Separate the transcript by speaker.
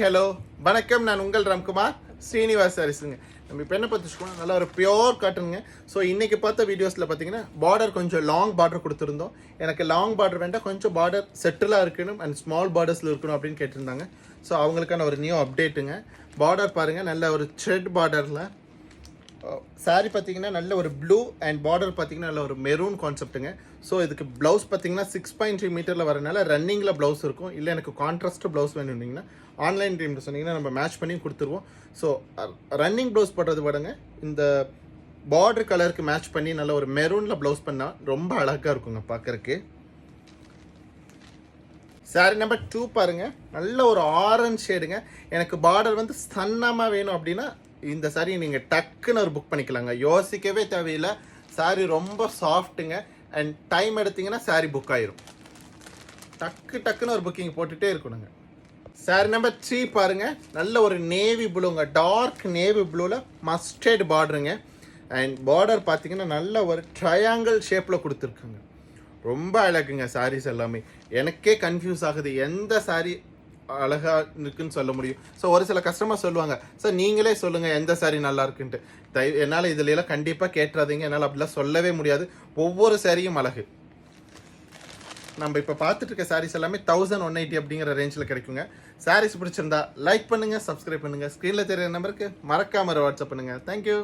Speaker 1: Hello வணக்கம், நான் உங்கள் ராம்குமார் ஸ்ரீனிவாஸ் சாரீஸுங்க. நம்ம இப்போ என்ன பார்த்துச்சுக்கோங்க, நல்லா ஒரு பியோர் காட்டனுங்க. ஸோ இன்றைக்கி பார்த்த வீடியோஸில் பார்த்தீங்கன்னா பார்டர் கொஞ்சம் லாங் பார்டர் கொடுத்துருந்தோம். எனக்கு லாங் பார்டர் வேண்டாம், கொஞ்சம் பார்டர் செட்டிலாக இருக்கணும் அண்ட் ஸ்மால் பார்டர்ஸில் இருக்கணும் அப்படின்னு கேட்டிருந்தாங்க. ஸோ அவங்களுக்கான ஒரு நியூ அப்டேட்டுங்க. பார்டர் பாருங்கள், நல்ல ஒரு த்ரெட் பார்டரில் சாரீ பார்த்தீங்கன்னா நல்ல ஒரு ப்ளூ அண்ட் பார்டர் பார்த்தீங்கன்னா நல்ல ஒரு மெரூன் கான்செப்ட்டுங்க. ஸோ இதுக்கு ப்ளவுஸ் பார்த்தீங்கன்னா 6.3 மீட்டரில் வரனால ரன்னிங்கில் ப்ளவுஸ் இருக்கும். இல்லை எனக்கு கான்ட்ராஸ்ட் ப்ளவுஸ் வேணும்னீங்கன்னா ஆன்லைன் டீம்ல சொன்னீங்கன்னா நம்ம மேட்ச் பண்ணி கொடுத்துருவோம். ஸோ ரன்னிங் ப்ளவுஸ் போடுறது பாருங்க, இந்த பார்டர் கலருக்கு மேட்ச் பண்ணி நல்ல ஒரு மெரூனில் ப்ளவுஸ் பண்ணால் ரொம்ப அழகாக இருக்குங்க பார்க்குறக்கு. சாரி நம்பர் 2 பாருங்க, நல்ல ஒரு ஆரஞ்ச் ஷேடுங்க. எனக்கு பார்டர் வந்து சன்னமாக வேணும் அப்படின்னா இந்த சாரி நீங்கள் டக்குன்னு ஒரு புக் பண்ணிக்கலாங்க, யோசிக்கவே தேவையில்லை. சாரி ரொம்ப சாஃப்ட்டுங்க அண்ட் டைம் எடுத்தீங்கன்னா சாரி புக் ஆயிரும். டக்குன்னு ஒரு புக்கிங் போட்டுகிட்டே இருக்கணுங்க. சாரி நம்பர் 3 பாருங்க, நல்ல ஒரு நேவி ப்ளூங்க, டார்க் நேவி ப்ளூவில் மஸ்டர்ட் பார்டருங்க. அண்ட் பார்டர் பார்த்தீங்கன்னா நல்ல ஒரு ட்ரையாங்கிள் ஷேப்பில் கொடுத்துருக்குங்க. ரொம்ப அழகுங்க சாரீஸ் எல்லாமே. எனக்கே கன்ஃபியூஸ் ஆகுது எந்த சாரீ அழகாக இருக்குன்னு சொல்ல முடியும். ஸோ ஒரு சில கஸ்டமர் சொல்லுவாங்க, சார் நீங்களே சொல்லுங்கள் எந்த சாரீ நல்லா இருக்குன்ட்டு. என்னால் இதுல எல்லாம் கண்டிப்பாக கேட்டுறாதீங்க, என்னால் அப்படிலாம் சொல்லவே முடியாது. ஒவ்வொரு சாரியும் அழகு. நம்ம இப்போ பார்த்துட்டு இருக்க சாரீஸ் எல்லாமே 1180 அப்படிங்கிற ரேஞ்சில் கிடைக்குங்க. சாரீஸ் பிடிச்சிருந்தா லைக் பண்ணுங்கள், சப்ஸ்கிரைப் பண்ணுங்கள். ஸ்க்ரீனில் தெரியுற நம்பருக்கு மறக்காம வாட்ஸ்அப் பண்ணுங்கள். தேங்க்யூ.